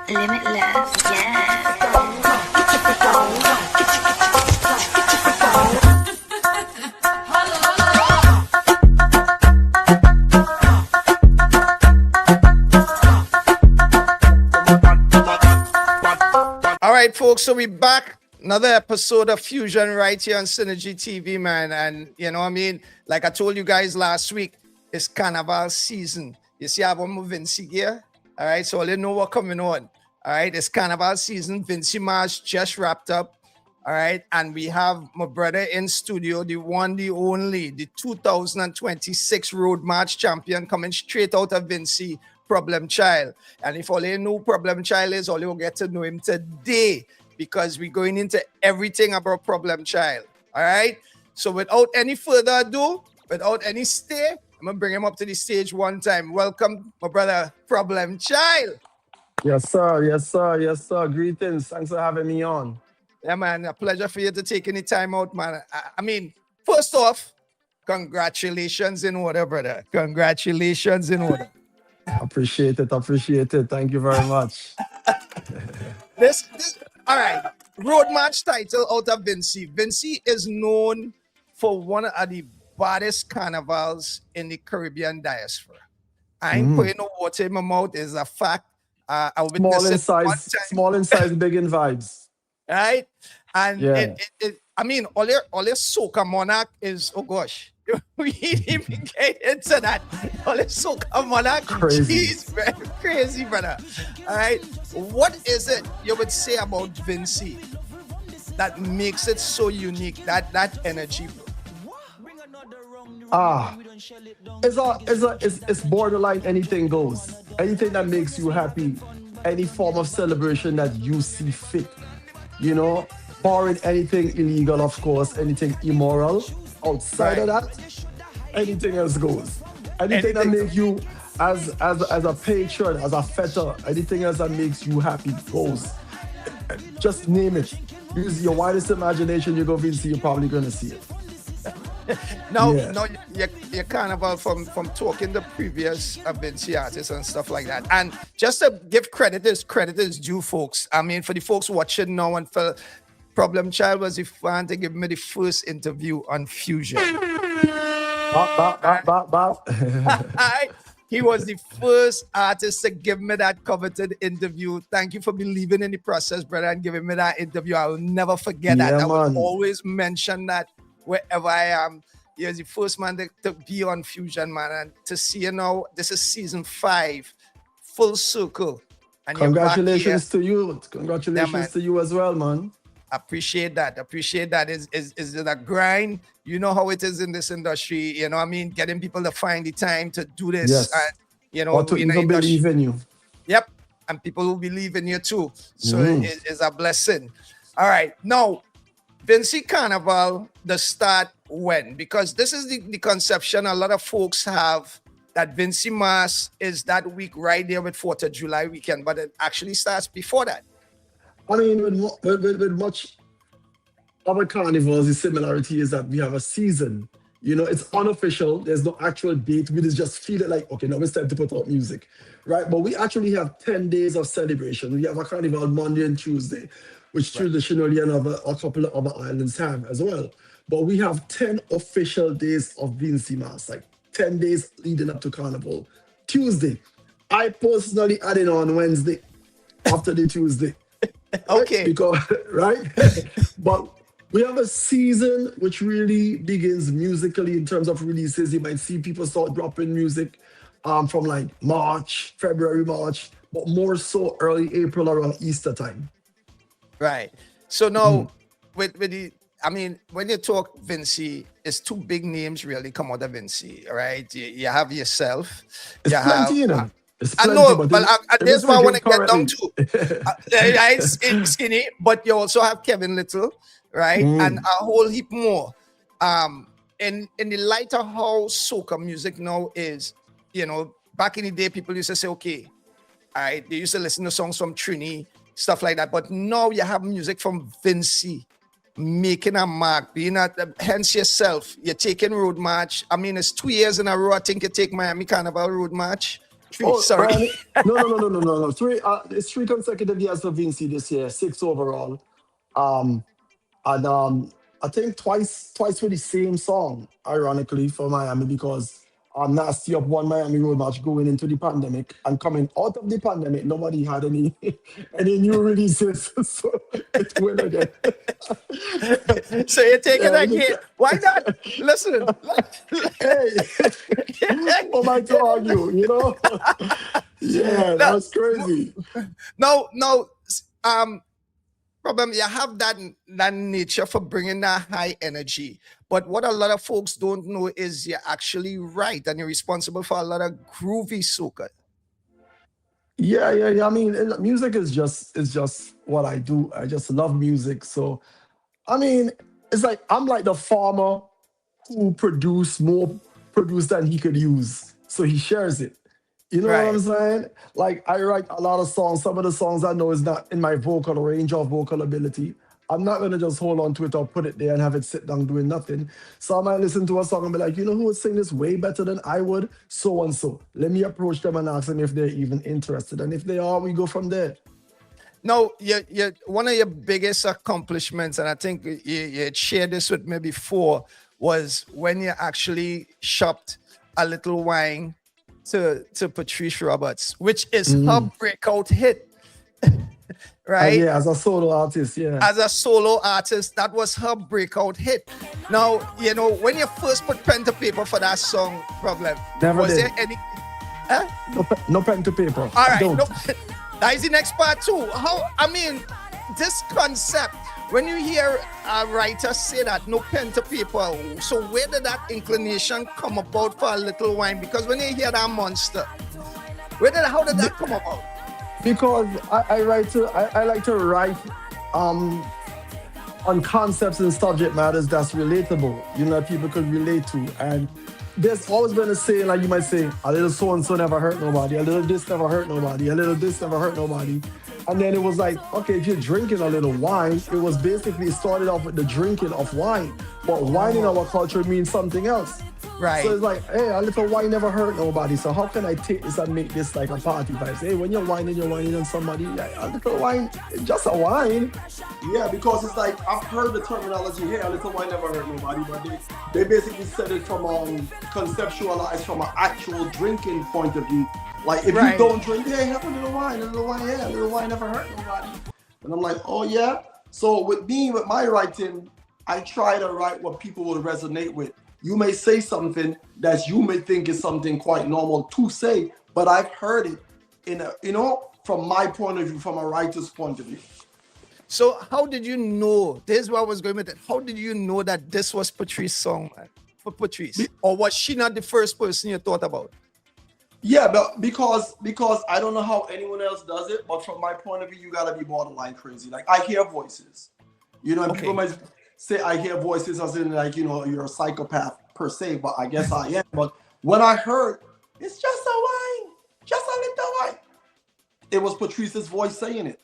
Limitless, yeah. All right, folks, so we back. Another episode of Fusion right here on Synergy TV, man. And you know what I mean? Like I told you guys last week, it's Carnival season. You see, I have one Vinci gear. All right, so you know what's coming on. All right, it's Carnival season. Vinci March just wrapped up. All right, and we have my brother in studio, the one, the only, the 2026 Road March champion coming straight out of Vinci Problem Child. And if all you know Problem Child is, all you'll get to know him today because we're going into everything about Problem Child. All right. So without any further ado, without any stay, I'm going to bring him up to the stage one time. Welcome, my brother, Problem Child. Yes, sir. Yes, sir. Yes, sir. Greetings. Thanks for having me on. Yeah, man. A pleasure for you to take any time out, man. I mean, first off, congratulations in order, brother. Congratulations in order. Appreciate it. Appreciate it. Thank you very much. This all right. Road March title out of Vinci. Vinci is known for one of the baddest carnivals in the Caribbean diaspora. I ain't putting no water in my mouth, is a fact. I Small in size, big in vibes. Right? And Yeah. I mean, all your soca monarch is, oh gosh, we didn't even get into that. All your soca monarch, Crazy. jeez, man, crazy, brother. All right, what is it you would say about Vinci that makes it so unique? That energy, bro. It's borderline anything goes. Anything that makes you happy, any form of celebration that you see fit. You know, barring anything illegal, of course, anything immoral. Outside of that, anything else goes. Anything that makes you as a patron, as a fetter, anything else that makes you happy goes. Just name it. Use your widest imagination, you go Vinci, you're probably gonna see it. No, Yeah. you're carnival from talking the previous Vinci artists and stuff like that. And just to give credit is due, folks. I mean, for the folks watching now and for Problem Child was the fan to give me the first interview on Fusion. Bop. He was the first artist to give me that coveted interview. Thank you for believing in the process, brother, and giving me that interview. I will never forget that. Yeah, I will man. always mention that wherever I am. You're the first man to be on Fusion, man. And to see you now, this is season 5, full circle. And Congratulations to you. Yeah, Congratulations man. to you as well, man. Appreciate that. Is it a grind? You know how it is in this industry. You know what I mean? Getting people to find the time to do this. Yes. And, you know, Or to in the even industry. believe in you. Yep. And people who believe in you too. So it's a blessing. All right. Now, Vinci Carnival, the start when? Because this is the conception a lot of folks have that Vinci Mass is that week right there with 4th of July weekend, but it actually starts before that. I mean, with much other carnivals, the similarity is that we have a season. You know, it's unofficial. There's no actual date. We just feel it like, okay, now it's time to put out music, right? But we actually have 10 days of celebration. We have a carnival Monday and Tuesday, which traditionally a couple of other islands have as well. But we have 10 official days of Vinci Mass, like 10 days leading up to Carnival. Tuesday, I personally added on Wednesday after the Tuesday. Okay. Because, right? But we have a season which really begins musically in terms of releases. You might see people start dropping music from like February, March, but more so early April around Easter time. Right. So now with the, I mean, when you talk Vinci, it's 2 big names really come out of Vinci, right? You have yourself. It's plenty, you know. It's I plenty, know, but but there's what I want to get down currently. to. It's skinny, but you also have Kevin Little, right? And a whole heap more. In the light of how soca music now is, you know, back in the day, people used to say, okay, all right, they used to listen to songs from Trini, stuff like that. But now you have music from Vinci making a mark, being at hence yourself. You're taking Road March. I mean, it's 2 years in a row. I think you take Miami Carnival Road March. Three, Oh, sorry. Brian, no. Three, it's 3 consecutive years for Vinci this year, 6 overall. Um, and I think twice with the same song, ironically, for Miami because Nasty up one Miami Road match going into the pandemic and coming out of the pandemic, nobody had any any new releases, so it went again. So you take it Yeah, again. Why not? Listen. hey, who am I to argue? Yeah, no, that's crazy. no. Problem, you have that nature for bringing that high energy. But what a lot of folks don't know is you're actually right, and you're responsible for a lot of groovy soca. Yeah. I mean, music is just what I do. I just love music. So, I mean, it's like I'm like the farmer who produce than he could use. So he shares it. You know what I'm Right. saying? Like I write a lot of songs. Some of the songs I know is not in my vocal range or vocal ability. I'm not gonna just hold on to it or put it there and have it sit down doing nothing. So I might listen to a song and be like, you know who would sing this way better than I would? So and so. Let me approach them and ask them if they're even interested. And if they are, we go from there. No, you one of your biggest accomplishments, and I think you had shared this with me before, was when you actually shopped a little wine to Patrice Roberts, which is her Mm. breakout hit, right? Yeah, as a solo artist, yeah. As a solo artist, that was her breakout hit. Now, when you first put pen to paper for that song, Problem, Never was there did. any? Huh? No pen to paper. All I right, don't. no, that is the next part too. I mean, this concept, when you hear a writer say that, no pen to paper, so where did that inclination come about for a little wine? Because when you hear that monster, how did that come about? Because I like to write um on concepts and subject matters that's relatable, that people could relate to. And there's always been a saying, like you might say, a little so and so never hurt nobody, a little this never hurt nobody, a little this never hurt nobody. And then it was like, okay, if you're drinking a little wine, it was basically started off with the drinking of wine. But wine in our culture means something else. Right. So it's like, hey, a little wine never hurt nobody. So how can I take this and make this like a party vibe? Hey, when you're whining on somebody, yeah, a little wine, it's just a wine. Yeah, because it's like, I've heard the terminology, hey, a little wine never hurt nobody, but they basically said it from conceptualized from an actual drinking point of view. Like, if Right. you don't drink, yeah, have a little wine, yeah, a little wine never hurt nobody. And I'm like, oh yeah? So with my writing, I try to write what people will resonate with. You may say something that you may think is something quite normal to say, but I've heard it from my point of view, from a writer's point of view. So how did you know? This is what I was going with it. How did you know that this was Patrice's song, man? For Patrice? Or was she not the first person you thought about? Yeah, but because I don't know how anyone else does it, but from my point of view, you gotta be borderline crazy. Like I hear voices, and Okay. people might say I hear voices as in like you're a psychopath per se, but I guess I am. But when I heard it's just a wine, just a little wine, it was Patrice's voice saying it.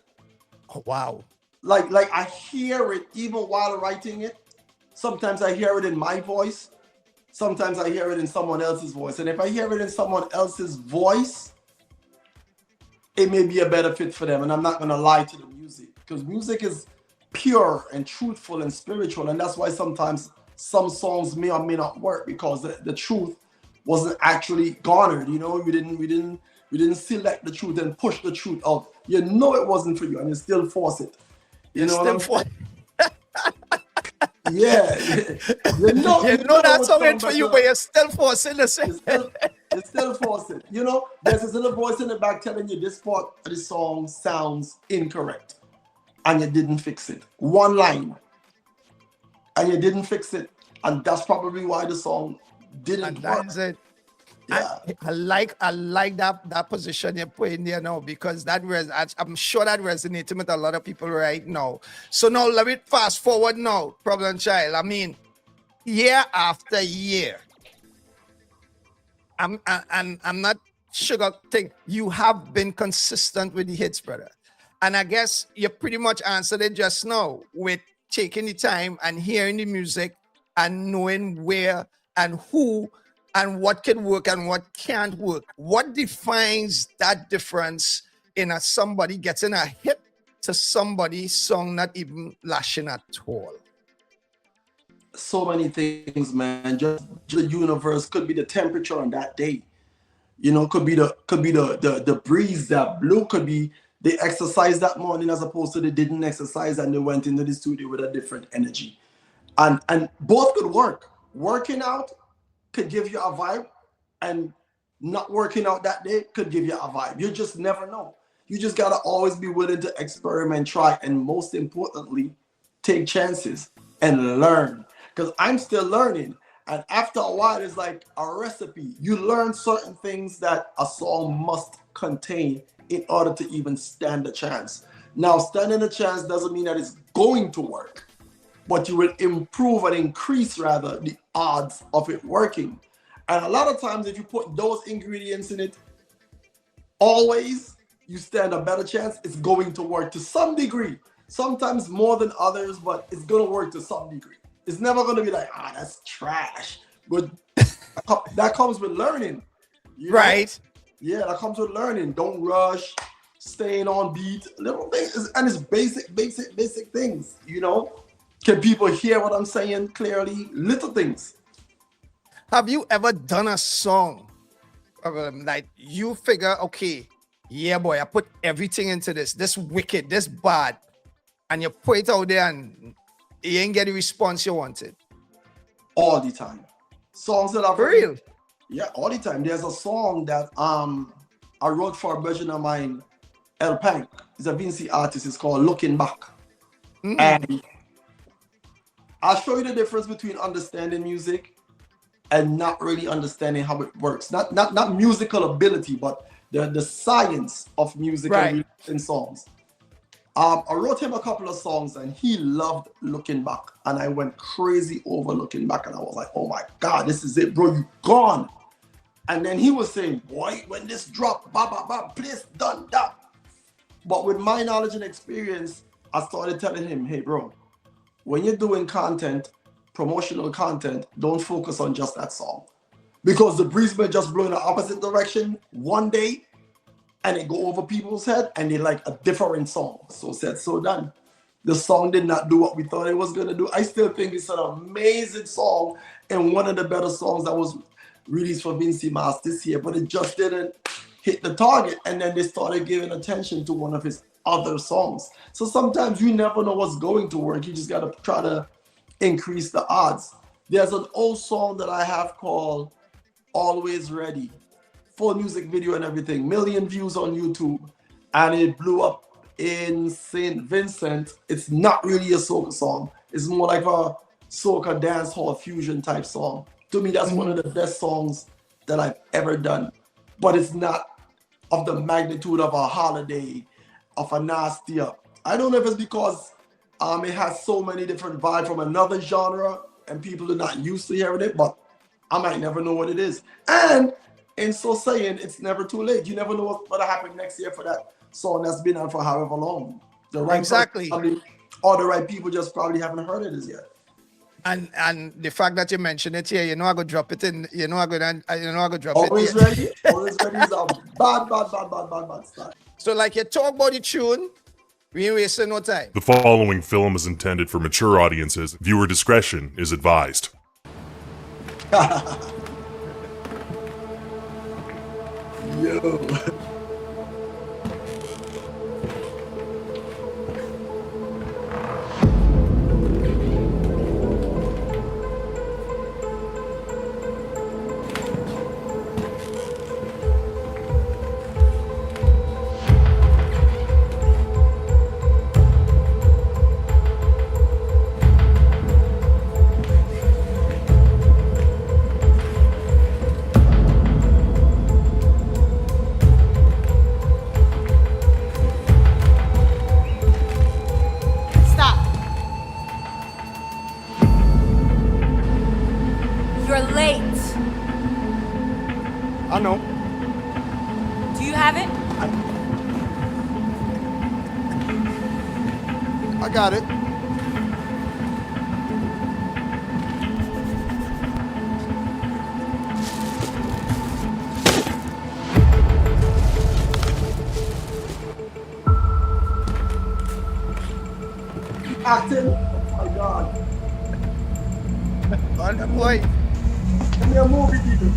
Oh, wow. Like I hear it even while writing it. Sometimes I hear it in my voice. Sometimes I hear it in someone else's voice. And if I hear it in someone else's voice, it may be a better fit for them. And I'm not going to lie to the music because music is pure and truthful and spiritual. And that's why sometimes some songs may or may not work because the truth wasn't actually garnered. We didn't select the truth and push the truth out. It wasn't for you and you still force it. Yeah. You know that song ain't for you, but you're still forcing the same. It's still forcing. There's this little voice in the back telling you this part of the song sounds incorrect. And you didn't fix it. One line. And you didn't fix it. And that's probably why the song didn't work. That's it. Yeah. I like that position you're putting there now because I'm sure that resonates with a lot of people right now. So now let me fast forward now, Problem Child. I mean, year after year, I'm not sugarcoating. You have been consistent with the hits, brother. And I guess you pretty much answered it just now with taking the time and hearing the music and knowing where and who and what can work and what can't work? What defines that difference in a somebody getting a hit to somebody's song not even lashing at all? So many things, man. Just the universe, could be the temperature on that day. You know, could be the breeze that blew, could be they exercised that morning as opposed to they didn't exercise and they went into the studio with a different energy. And both could work. Working out could give you a vibe, and not working out that day could give you a vibe. You just never know. You just gotta always be willing to experiment, try, and most importantly, take chances and learn. Because I'm still learning. And after a while, it's like a recipe. You learn certain things that a song must contain in order to even stand a chance. Now, standing a chance doesn't mean that it's going to work, but you will improve and increase, rather, the odds of it working. And a lot of times, if you put those ingredients in it, always you stand a better chance. It's going to work to some degree, sometimes more than others, but it's going to work to some degree. It's never going to be like, that's trash. But that comes with learning. You know? Right. Yeah, that comes with learning. Don't rush, staying on beat, little things. And it's basic things, you know? Can people hear what I'm saying clearly? Little things. Have you ever done a song like you figure, okay, yeah, boy, I put everything into this wicked, this bad, and you put it out there and you ain't get the response you wanted? All the time. Songs that I've For real? Yeah, all the time. There's a song that I wrote for a version of mine, El Pank. He's a Vinci artist. It's called Looking Back. And I'll show you the difference between understanding music and not really understanding how it works. Not musical ability, but the science of music and in songs. I wrote him a couple of songs and he loved Looking Back. And I went crazy over Looking Back. And I was like, oh my God, this is it, bro, you gone. And then he was saying, boy, when this drop, please done that. But with my knowledge and experience, I started telling him, hey, bro, when you're doing content, promotional content, don't focus on just that song. Because the breeze may just blow in the opposite direction one day and it go over people's head and they like a different song. So said, so done. The song did not do what we thought it was going to do. I still think it's an amazing song and one of the better songs that was released for Vinci Mas this year, but it just didn't hit the target. And then they started giving attention to one of his other songs. So sometimes you never know what's going to work. You just got to try to increase the odds. There's an old song that I have called Always Ready. Full music video and everything, 1 million views on YouTube, and it blew up in St. Vincent. It's not really a soca song. It's more like a soca dance hall fusion type song. To me, that's one of the best songs that I've ever done. But it's not of the magnitude of a Holiday, of a Nasty Up. I don't know if it's because it has so many different vibes from another genre and people are not used to hearing it, but I might never know what it is. And in so saying, it's never too late. You never know what's going to happen next year for that song that's been on for however long. The right Exactly. Or the right people just probably haven't heard it as yet. And the fact that you mentioned it here, I go drop it in. I go drop Always it. Here. Ready. Always Ready is a bad start. So like you talk about the tune, we ain't wasting no time. The following film is intended for mature audiences. Viewer discretion is advised. Yo. You're late. I know. Do you have it? I got it. acting. Oh my God. On the boy. Give me a movie, people.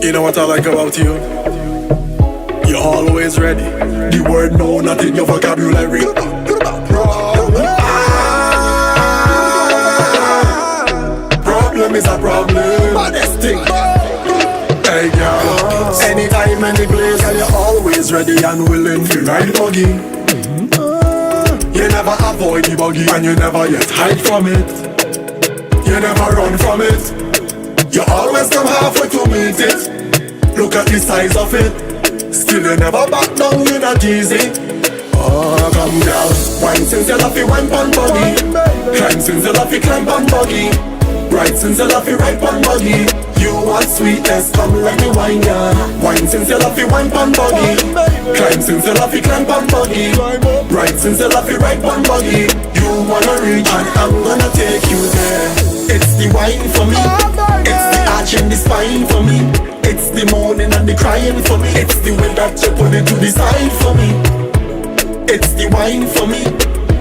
You know what I like about you? You're always ready. The word no, not in your vocabulary. Problem is a problem. Baddest thing. Hey girl, anytime, any place, and you're always ready and willing to ride buggy. You never avoid the buggy, and you never yet hide from it. You never run from it. You always come halfway to meet it. Look at the size of it. Still you never back down, you're not easy. Oh, come girl, wine since you love you wine pon buggy. Climb since you love you climb pon buggy. Right since you love you right pon buggy. You want sweetness, come let me wine ya. Wine since you love you wine pon buggy. Climb since you love you climb pon buggy. Right since you love you right pon buggy. You wanna reach and I'm gonna take you there. It's the wine for me. It's the arch and the spine for me. It's the moaning and the crying for me. It's the way that you put it to the side for me. It's the wine for me.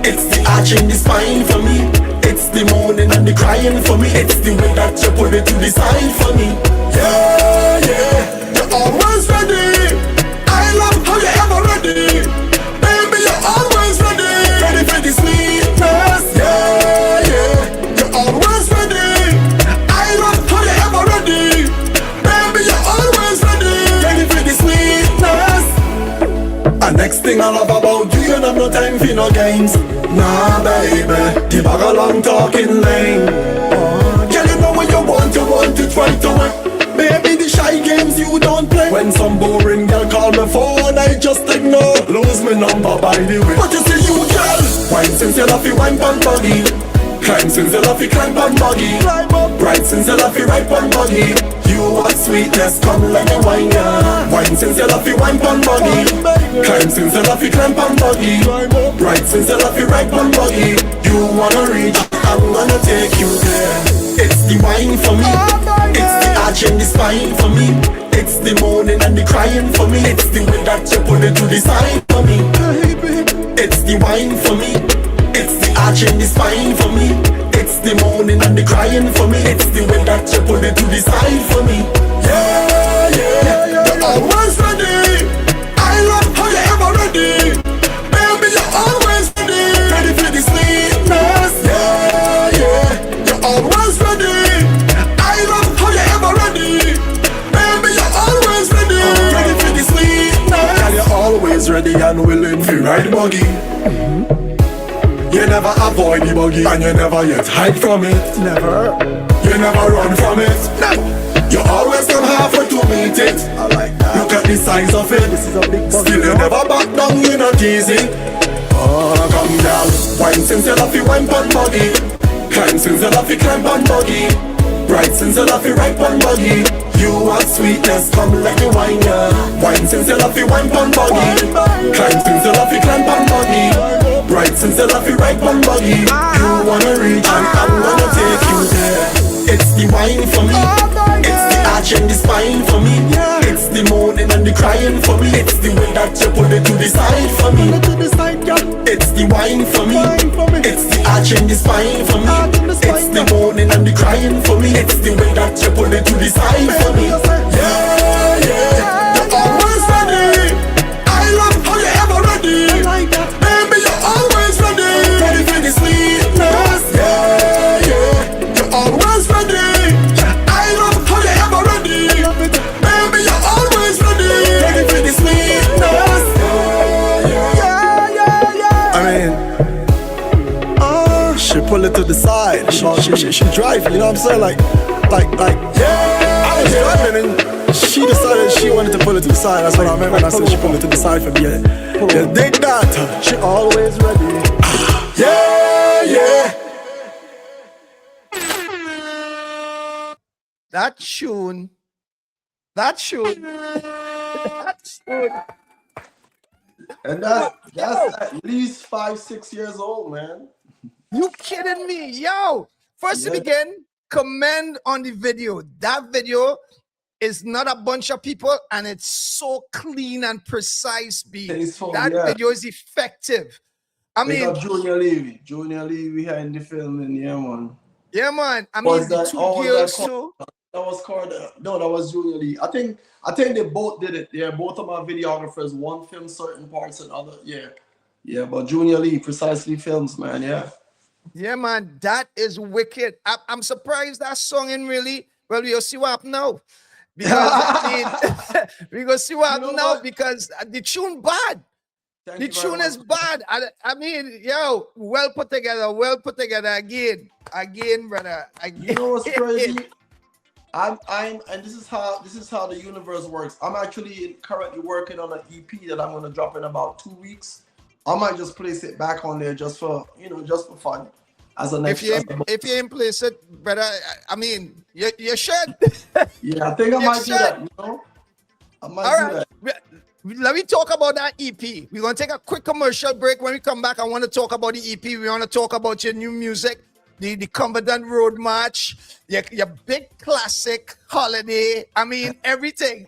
It's the arch and the spine for me. It's the moaning and the crying for me. It's the way that you put it to the side for me. Yeah, yeah, you're always ready. I love how you're ever ready. Baby, you're always ready. Ready for the sweetness. Yeah, yeah, you're always ready. I love how you're ever ready. Baby, you're always ready. Ready for the sweetness. And next thing I love about you, you have no time for no games. Nah, baby, the bag a long talking lane. Girl, you know what you want to try to win. Baby, the shy games you don't play. When some boring girl call me phone, I just ignore. Lose my number by the way. But you see you, girl, wine since you love you wine pon buggy. Climb since you love you climb pon buggy. Right since you love you right pon buggy. You want sweetness, come let me wine ya. Wine since you love you wine pon buggy. Climb since you love you climb pon buggy. Right since you love you right pon buggy. You wanna reach, I'm gonna take you there. It's the wine for me. It's the arch and the spine for me. It's the moaning and the crying for me. It's the way that you put it to the side for me. It's the wine for me. It's the arch and the spine for me. It's the moaning and the crying for me. It's the way that you put it to the side for me. Yeah, yeah, you're always ready. I love how you're ever ready. Baby, you're always ready. Ready for the sweetness. Yeah, yeah, you're always ready. I love how you're ever ready. Baby, you're always ready. Ready for the sweetness. Girl, you're always ready and willing to ride buggy. You never avoid the buggy, and you never yet hide from it. Never. You never run from it. No. You always come halfway to meet it. I like that. Look at the size of it. This is a big buggy. Still you never back down, you're not easy. Oh, come girl, wine since you love you wine pon buggy. Climb since you love you climb pon buggy. Right since you love you right pon buggy. You want sweetness, come let me wine ya. Wine since you love you wine pon buggy. Climb since you love you climb pon buggy. Right since you love you right pon buggy. You wanna reach and I'm gonna take you there. It's the wine for me. It's the arch and the spine for me. It's the moaning and the crying for me. It's the way that you put it to the side for me. It's the wine for me. It's the arch and the spine for me. It's the moaning and the crying for me. It's the way that you put it to the side for me. Yeah, yeah, you're always ready. I love how you're ever ready. Baby, you're always ready. Ready for the sweetness. Yeah, yeah, you're always ready. I love how you're ever ready. Baby, you're always ready. Ready for the sweetness. Yeah, yeah, yeah. I mean, she pull it to the side. She driving, you know what I'm saying? Like, yeah. I was driving and she decided she wanted to pull it to the side. That's what I meant when I said she pulled it to the side for me. Yeah, dig that. She always ready. Yeah, yeah. That tune. And that's at least 5-6 years old, man. You kidding me? Yo, first to begin, commend on the video. That video is not a bunch of people and it's so clean and precise, B. That video is effective. I mean, Junior Levy here in the film, and yeah, man. Yeah, man. I mean, the two girls too. That was called no, that was Junior Lee. I think they both did it. Yeah, both of my videographers. One filmed certain parts and other. Yeah. But Junior Lee precisely films, man. Yeah. Yeah, man. That is wicked. I'm surprised that song ain't really. Well, we'll see what happens now. Because we gonna see what happens now because the tune bad. The tune is bad. I mean, yo, well put together again, brother. Again. You know what's crazy? I'm and this is how the universe works. I'm actually currently working on an EP that I'm gonna drop in about 2 weeks. I might just place it back on there just for fun. As an if you ain't place it, brother, I mean, you should. Yeah, I think I might do that. You know, I might do that. Let me talk about that EP. We're going to take a quick commercial break. When we come back, I want to talk about the EP. We want to talk about your new music, the Cumberland Road March, your big classic holiday. I mean, everything.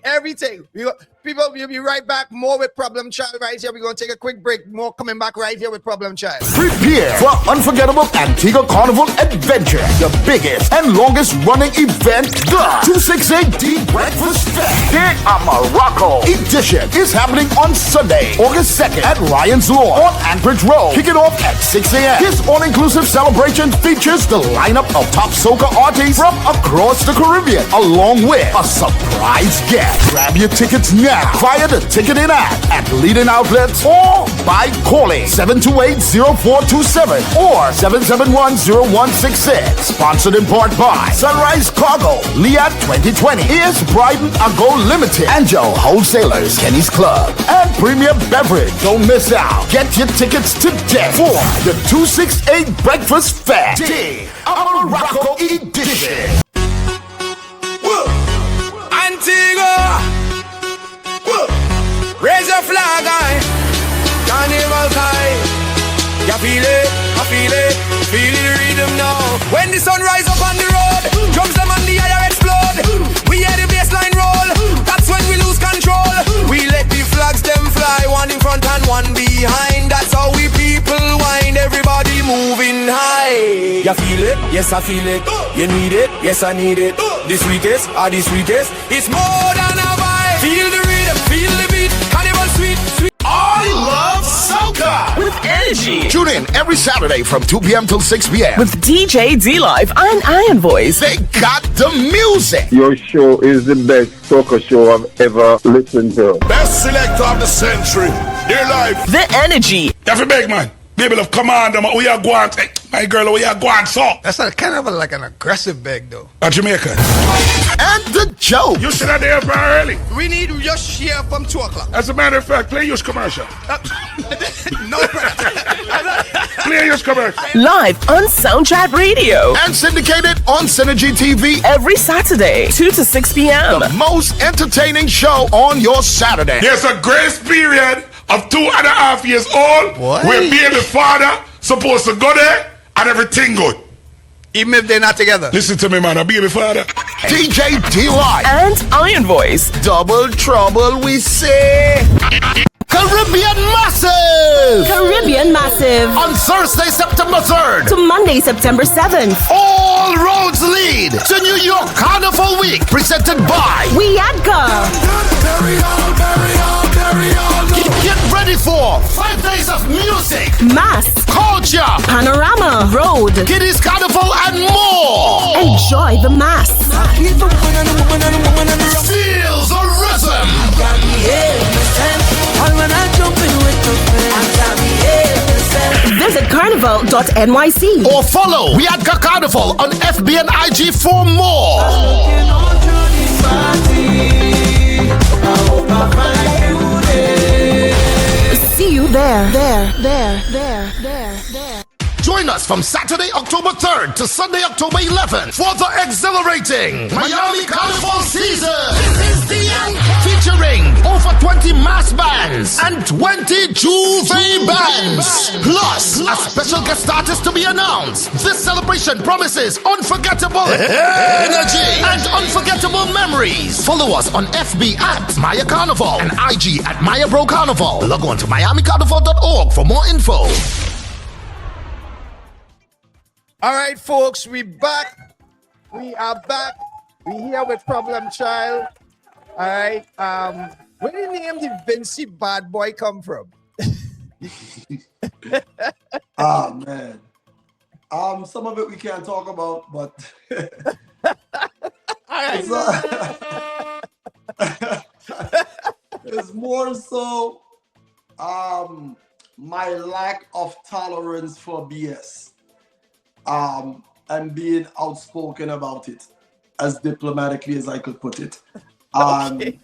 People, we'll be right back. More with Problem Child right here. We're going to take a quick break. More coming back right here with Problem Child. Prepare for unforgettable Antigua Carnival adventure. The biggest and longest running event, the 268D Breakfast Fest here at Morocco edition is happening on Sunday, August 2nd at Ryan's Lawn on Anchorage Road. Kick it off at 6 a.m. This all-inclusive celebration features the lineup of top soca artists from across the Caribbean, along with a surprise guest. Grab your tickets now via the ticketing app at leading outlets or by calling 728-0427 or 771-0166. Sponsored in part by Sunrise Cargo, Liat 2020, Ears Brighton Ago Limited, Angel Wholesalers, Kenny's Club, and Premier Beverage. Don't miss out. Get your tickets today for the 268 Breakfast Fest, Morocco edition. Antigua, raise your flag, carnival time. You feel it, I feel it, feel the rhythm now. When the sun rise up on the road, drums them on the air explode. We hear the bassline roll, that's when we lose control. We let the flags them fly, one in front and one behind. That's how we people wind, everybody moving high. You feel it? Yes, I feel it. You need it? Yes, I need it. This weekest, it's more than a vibe. Feel the rhythm, feel the beat, carnival sweet. I love soca with energy. Tune in every Saturday from 2 p.m. till 6 p.m. with DJ DLIFE and Iron Voice. They got the music. Your show is the best soca show I've ever listened to. Best selector of the century. DLIFE. The energy. You have to beg, man. People have command, we are going. Hey, my girl, we are going, so. That's kind of like an aggressive beg, though. A Jamaican. And the joke. You should have there very early. We need just here from 2 o'clock. As a matter of fact, play your commercial. No, Play your commercial. Live on Soundchat Radio. And syndicated on Synergy TV. Every Saturday, 2 to 6 p.m. The most entertaining show on your Saturday. There's a grace period of 2.5 years old. What? Where baby father supposed to go there and everything good. Even if they're not together. Listen to me, man. A baby father. DJ DLIFE and Iron Voice. Double trouble, we say. Caribbean Massive on Thursday, September 3rd to Monday, September 7th. All roads lead to New York Carnival Week, presented by Wiadka. Get ready for 5 days of music, mass, culture, panorama, road, kiddies carnival, and more. Enjoy the mass. Feel the rhythm. Visit carnival.nyc or follow Wiadka Carnival on FB and IG for more. See you there. Join us from Saturday, October 3rd to Sunday, October 11th for the exhilarating Miami Carnival season. Featuring over 20 20 mass bands and 20 Juve bands. Plus, a special guest artist to be announced. This celebration promises unforgettable energy and unforgettable memories. Follow us on FB at Maya Carnival and IG at Maya Bro Carnival. Log on to miamicarnival.org for more info. All right, folks, we back. We are back. We here with Problem Child. All right. Where did the name the Vinci Bad Boy come from? Man. Some of it we can't talk about, but it's more so my lack of tolerance for BS. And being outspoken about it as diplomatically as I could put it. Okay.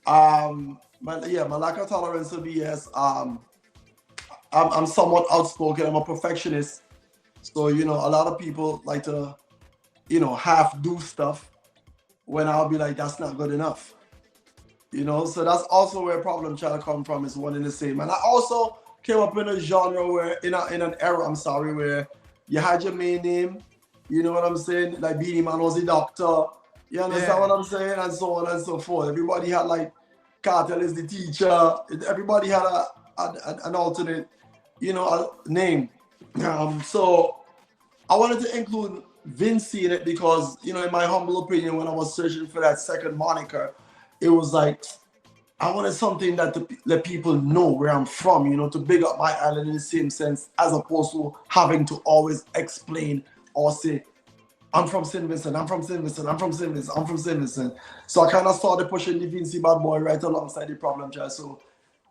My lack of tolerance for BS. I'm somewhat outspoken. I'm a perfectionist. So, you know, a lot of people like to, you know, half do stuff when I'll be like, that's not good enough. You know, so that's also where Problem Child come from, is one and the same. And I also came up in a genre where, in an era, where you had your main name, you know what I'm saying? Like Beanie Man was the doctor, you understand what I'm saying? And so on and so forth. Everybody had like Cartel is the teacher. Everybody had an alternate, you know, name. So I wanted to include Vinci in it because, you know, in my humble opinion, when I was searching for that second moniker, it was like, I wanted something that to let people know where I'm from, you know, to big up my island in the same sense, as opposed to having to always explain or say, I'm from St Vincent, I'm from St Vincent, I'm from St Vincent, I'm from St Vincent. So I kind of started pushing the Vinci Bad Boy right alongside the Problem Child. So,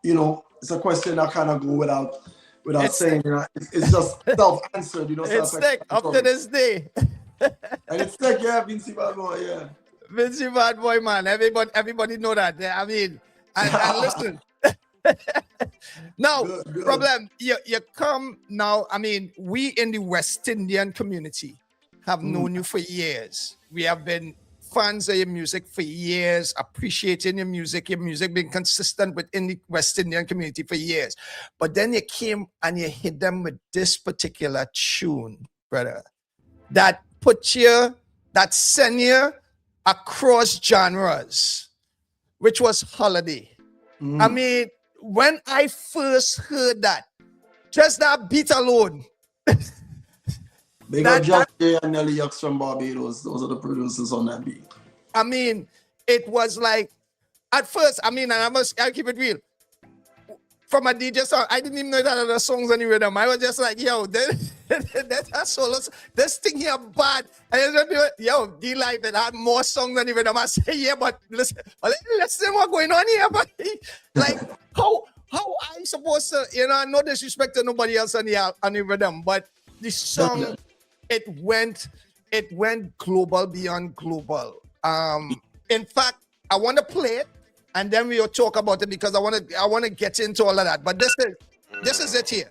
you know, it's a question I kind of go without saying, you know, it's just self-answered, you know. It's stick up to this day. And it's stick, yeah, Vinci Bad Boy, yeah. Vinci Bad Boy, man. Everybody know that. I mean, and listen. Now, good. Problem, you come now. I mean, we in the West Indian community have known you for years. We have been fans of your music for years, appreciating your music being consistent within the West Indian community for years. But then you came and you hit them with this particular tune, brother, that sent you across genres, which was Holiday. I mean, when I first heard that, just that beat alone. Big up Jack J and Nelly Yucks from Barbados. Those are the producers on that beat. I mean, it was like, at first, I mean, and I'll keep it real. From a DJ song, I didn't even know that other songs on the rhythm. I was just like, yo, that's a solo. This thing here bad. And yo, DLIFE, it had more songs on the rhythm. I say, yeah, but listen what's going on here. But like, how I supposed to, you know, no disrespect to nobody else on the rhythm, but the song, it went global beyond global. In fact, I want to play it. And then we'll talk about it because I want to get into all of that. But this is it here.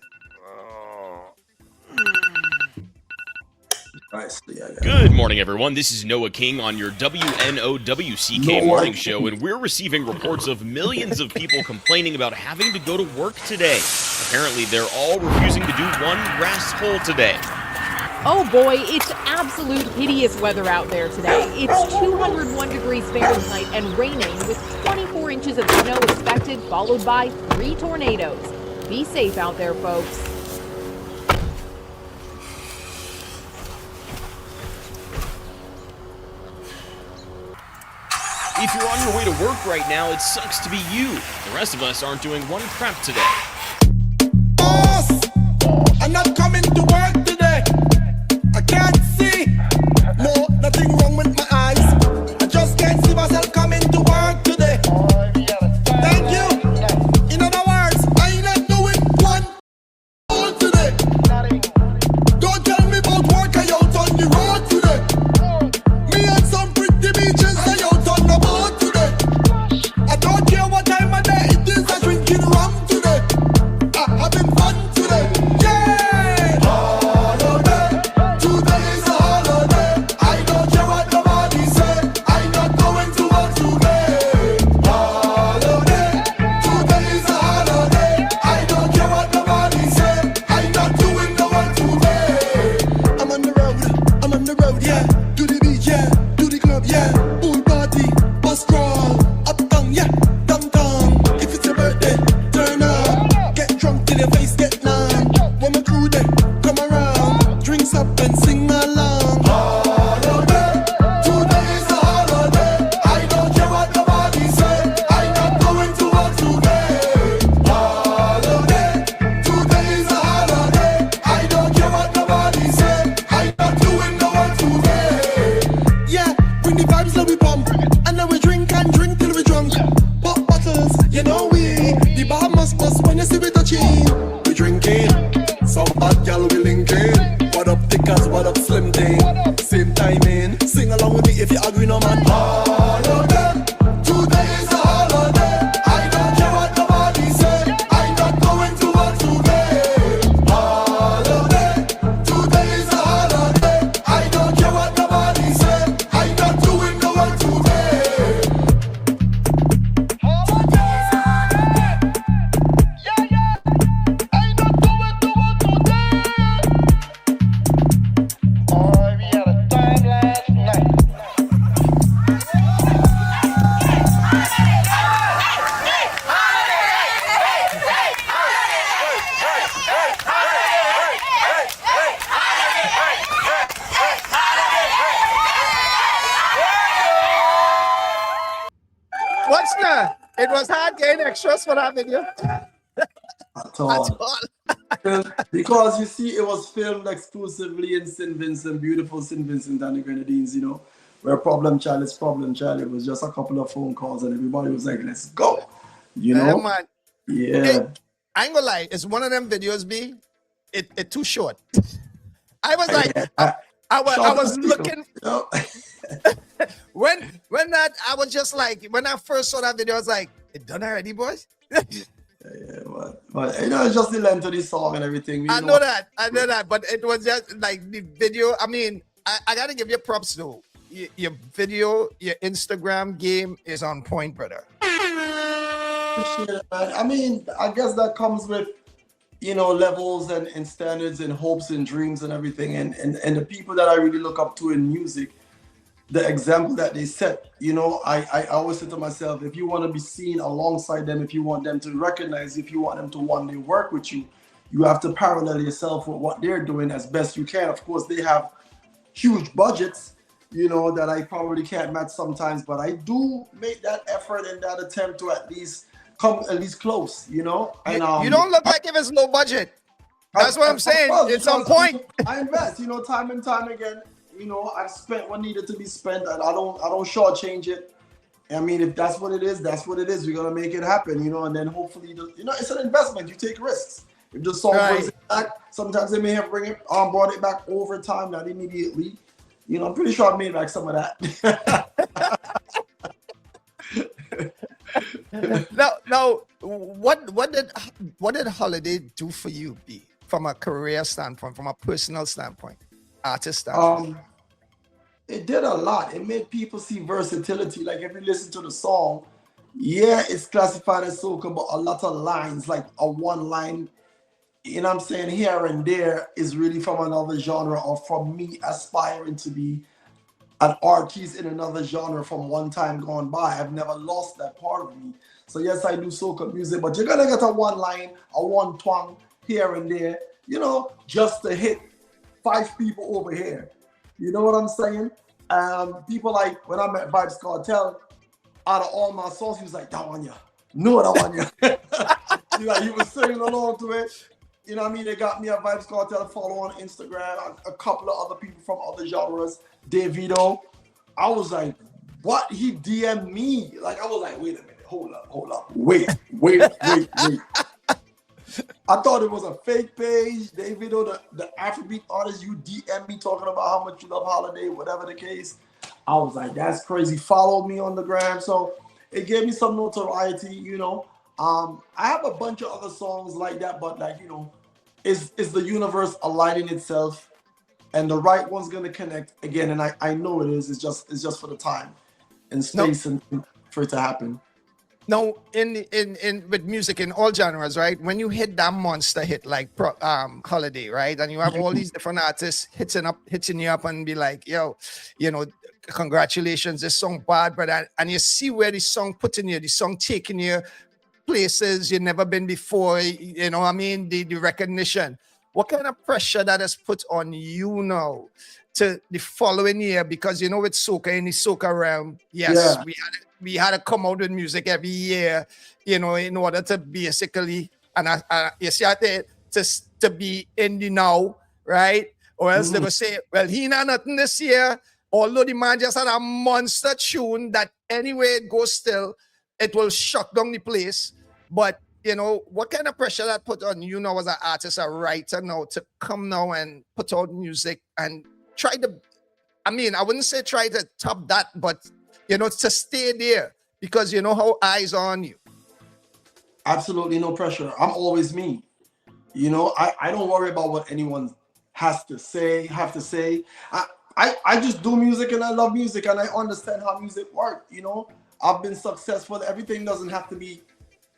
Nice. Yeah. Good morning, everyone. This is Noah King on your WNOWCK morning show, and we're receiving reports of millions of people complaining about having to go to work today. Apparently, they're all refusing to do one grass hole today. Oh boy, it's absolute hideous weather out there today. It's 201 degrees Fahrenheit and raining with 24 inches of snow expected, followed by 3 tornadoes. Be safe out there, folks. If you're on your way to work right now, it sucks to be you. The rest of us aren't doing one crap today. Boss, I'm not coming to work today. I can't see. No, nothing wrong with my eyes. I just can't see myself coming to work today. Thank you. In other words, I ain't not doing one all today. Don't tell me about work, I out on the road today. Me and some pretty beaches, I out on the boat today. I don't care what time of day it is, I drinking rum today. I having fun today. Yeah! your face get numb. When my crew they come around, drinks up and sing along. Holiday, today is a holiday. I don't care what nobody say. I'm not going to work today. Holiday, today is a holiday. I don't care what nobody say. I'm not doing no work today. Yeah, bring the vibes that we pump, and then we drink and drink till we drunk. Pop bottles, you know the bar must bust when you see we touching. We drinking, some bad gal we linking. What up thickers, what up slim thing? Same timing, sing along with me if you agree no man. Holiday, today is a holiday. I don't care what nobody say. I'm not going to work today. Holiday, today is a holiday. I don't care what nobody say. I'm not doing no work today. What's that? It was hard getting extras for that video. At all. Because you see, it was filmed exclusively in St Vincent, beautiful St Vincent and the Grenadines, you know, where Problem Child is Problem Child. It was just a couple of phone calls and everybody was like, let's go. You know? Man. Yeah. Hey, I ain't gonna lie, it's one of them videos, B. It too short. I was like, I was looking. when that, I was just like, when I first saw that video, I was like, it done already, boys? But you know, it's just the length of the song and everything. I know that, but it was just like the video. I mean, I gotta give you props though. Your video, your Instagram game is on point, brother. Appreciate it, man. I mean, I guess that comes with, you know, levels and standards and hopes and dreams and everything. And the people that I really look up to in music, the example that they set, you know, I always say to myself, if you want to be seen alongside them, if you want them to recognize, if you want them to one day work with you, you have to parallel yourself with what they're doing as best you can. Of course, they have huge budgets, you know, that I probably can't match sometimes, but I do make that effort and that attempt to at least come at least close, you know. And you don't look like if it's low budget. That's what I'm saying. It's on point. I invest, you know, time and time again. You know, I've spent what needed to be spent, and I don't shortchange it. I mean, if that's what it is, that's what it is. We're gonna make it happen, you know, and then hopefully, you know, it's an investment. You take risks. If the song brings it back, sometimes they may have brought it back over time, not immediately. You know, I'm pretty sure I made back some of that. Now, what did Holiday do for you, B, from a career standpoint, from a personal standpoint, artist standpoint? It did a lot. It made people see versatility. Like if you listen to the song, yeah, it's classified as soca, but a lot of lines, like a one line, you know what I'm saying, here and there is really from another genre, or from me aspiring to be an artist in another genre from one time gone by. I've never lost that part of me. So yes, I do soca music, but you're gonna get a one line, a one twang here and there, you know, just to hit 5 people over here. You know what I'm saying? People like, when I met Vibes Cartel, out of all my songs, he was like, that one, yeah. No, that one, yeah. You know, he was singing along to it. You know what I mean? They got me a Vibes Cartel follow on Instagram, a couple of other people from other genres, Davido. I was like, what? He DM'd me. Like, I was like, wait a minute, hold up. Wait. I thought it was a fake page. Davido, the Afrobeat artist, you DM me talking about how much you love Holiday, whatever the case. I was like, that's crazy. Followed me on the gram. So it gave me some notoriety, you know. I have a bunch of other songs like that, but like, you know, is the universe aligning itself and the right one's gonna connect again. And I know it is. It's just for the time and space and for it to happen. Now, in with music in all genres, right? When you hit that monster hit like Holiday, right, and you have all these different artists hitting you up and be like, yo, you know, congratulations, this song bad, brother, and you see where the song putting you, the song taking you. places you've never been before, you know what I mean, the recognition. What kind of pressure that has put on you now to the following year? Because, you know, with soca, in the soca realm, yes, we had to come out with music every year, you know, in order to basically, and you see, I think, to be in the now, right? Or else they will say, well, he not nothing this year, although the man just had a monster tune that anyway it goes still, it will shut down the place. But, you know, what kind of pressure that put on you now as an artist, a writer now, to come now and put out music and try to, I mean, I wouldn't say try to top that, but, you know, to stay there because you know how eyes are on you. Absolutely no pressure. I'm always me. You know, I don't worry about what anyone have to say. I just do music and I love music and I understand how music works. You know, I've been successful. Everything doesn't have to be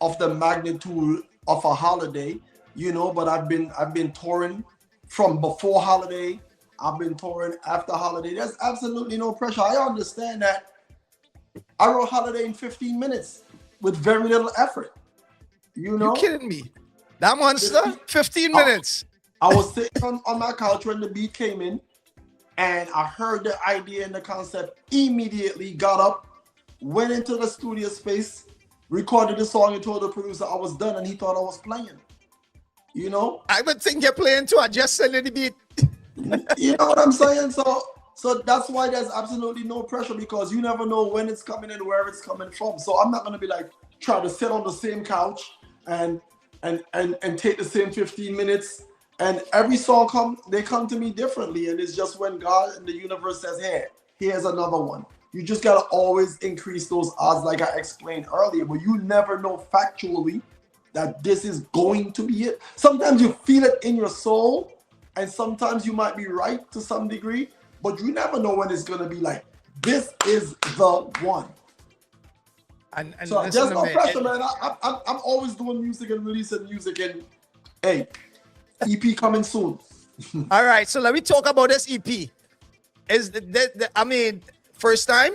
of the magnitude of a holiday, you know, but I've been touring from before holiday. I've been touring after holiday. There's absolutely no pressure. I understand that I wrote Holiday in 15 minutes with very little effort. You know? You kidding me? That monster? 15 minutes. I was sitting on my couch when the beat came in and I heard the idea and the concept, immediately got up, went into the studio space, recorded the song and told the producer I was done and he thought I was playing. You know? I would think you're playing too. I just said a little bit. You know what I'm saying? So that's why there's absolutely no pressure because you never know when it's coming and where it's coming from. So I'm not gonna be like trying to sit on the same couch and take the same 15 minutes. And every song they come to me differently. And it's just when God and the universe says, hey, here's another one. You just gotta always increase those odds like I explained earlier, but you never know factually that this is going to be it. Sometimes you feel it in your soul, and sometimes you might be right to some degree, but you never know when it's gonna be like, this is the one. And so there's no pressure, man. I'm always doing music and releasing music, and hey, EP coming soon. All right, so let me talk about this EP. Is I mean, first time?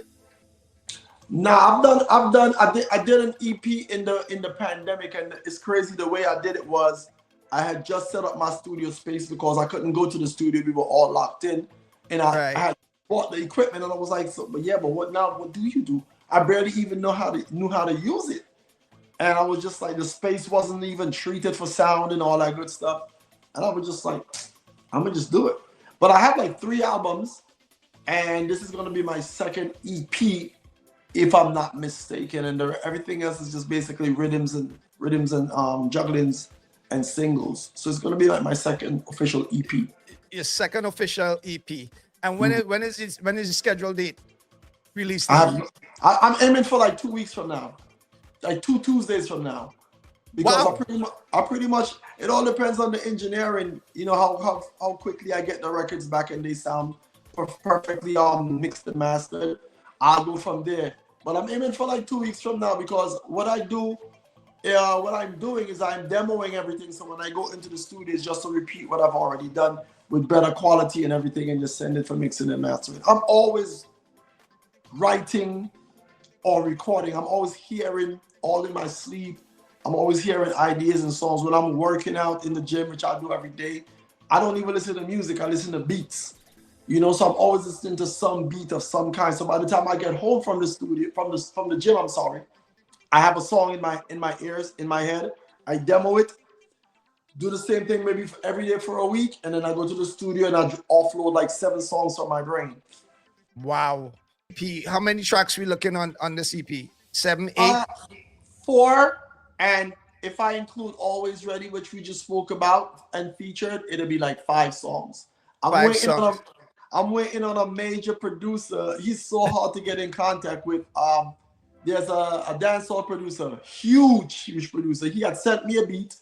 Nah, I did an EP in the pandemic, and it's crazy the way I did it was I had just set up my studio space because I couldn't go to the studio. We were all locked in, and I had bought the equipment, and I was like, but what now? What do you do? I barely even knew how to use it, and I was just like, the space wasn't even treated for sound and all that good stuff, and I was just like, I'm gonna just do it. But I have like 3 albums, and this is gonna be my second EP, if I'm not mistaken, and everything else is just basically rhythms and jugglings and singles. So it's gonna be like my second official EP. Your second official EP, and when is the scheduled date? Release date? I'm aiming for like 2 weeks from now, like 2 Tuesdays from now, because I pretty much it all depends on the engineering. You know how quickly I get the records back and they sound perfectly mixed and mastered. I'll go from there. But I'm aiming for like 2 weeks from now because what I'm doing is I'm demoing everything. So when I go into the studio, it's just to repeat what I've already done with better quality and everything, and just send it for mixing and mastering. I'm always writing or recording. I'm always hearing all in my sleep. I'm always hearing ideas and songs when I'm working out in the gym, which I do every day. I don't even listen to music. I listen to beats. You know, so I'm always listening to some beat of some kind. So by the time I get home from the studio, from the gym, I have a song in my ears, in my head. I demo it, do the same thing maybe every day for a week, and then I go to the studio and I offload like 7 songs from my brain. Wow. EP, how many tracks we looking on this EP? 7, 8? 4, and if I include Always Ready, which we just spoke about and featured, it'll be like 5 songs. I'm waiting on a major producer. He's so hard to get in contact with. There's a dancehall producer, huge producer. He had sent me a beat.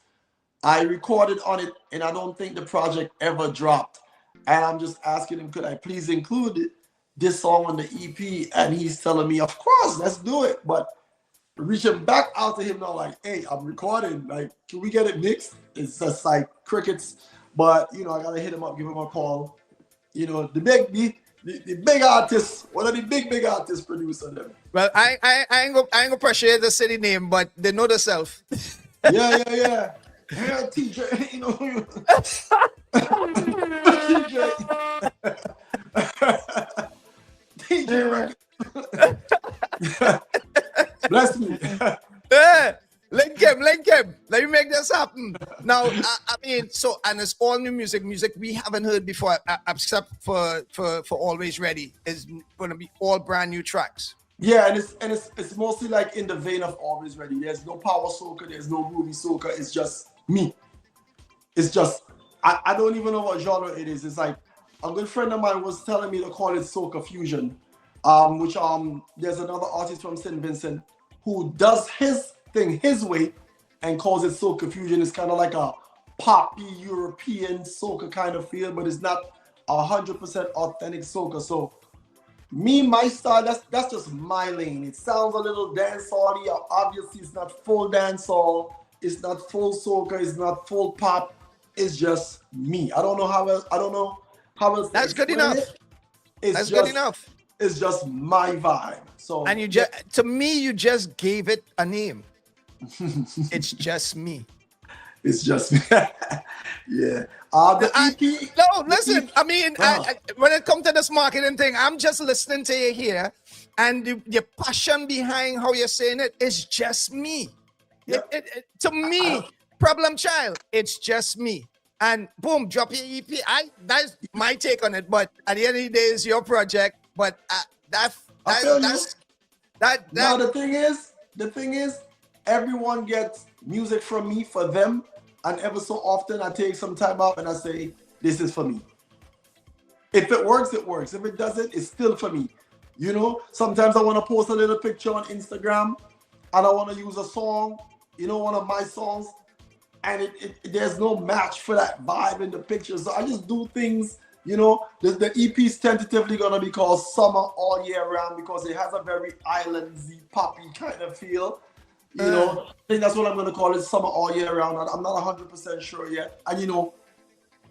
I recorded on it, and I don't think the project ever dropped. And I'm just asking him, could I please include this song on the EP? And he's telling me, of course, let's do it. But reaching back out to him now, like, hey, I'm recording. Like, can we get it mixed? It's just like crickets. But, you know, I got to hit him up, give him a call. You know, the the big artist, one of the big artist producer them. Well, I ain't gonna pressure you to say the name, but they know themselves. Yeah. Yeah, TJ, you know. TJ. Bless me. Yeah. Link him. Let me make this happen. Now, I mean, so, and it's all new music we haven't heard before, except for Always Ready. It's going to be all brand new tracks. Yeah, and it's mostly like in the vein of Always Ready. There's no power soca, there's no groovy soca. It's just me. It's just, I don't even know what genre it is. It's like, a good friend of mine was telling me to call it soca fusion, which there's another artist from St Vincent who does his thing his way and calls it soca fusion. It's kind of like a poppy European soca kind of feel, but it's not 100% authentic soca. So me, my style, that's just my lane. It sounds a little dancehall-y. Obviously it's not full dancehall, it's not full soca, it's not full pop. It's just me. I don't know how else that's good enough. That's good enough. It's just my vibe. So, and to me, you just gave it a name. It's just me. It's just me. Yeah. The EP. No, listen. I mean, when it comes to this marketing thing, I'm just listening to you here, and the passion behind how you're saying it is just me. Yep. To me, Problem Child, it's just me. And boom, drop your EP. That's my take on it. But at the end of the day, it's your project. But now the thing is, everyone gets music from me for them, and ever so often I take some time out and I say, this is for me. If it works, it works. If it doesn't, it's still for me. You know, sometimes I want to post a little picture on Instagram and I want to use a song, one of my songs, and there's no match for that vibe in the picture. So I just do things, the EP is tentatively going to be called Summer All Year Round because it has a very islandsy, poppy kind of feel. I think that's what I'm going to call it, Summer All Year Round. I'm not 100% sure yet. And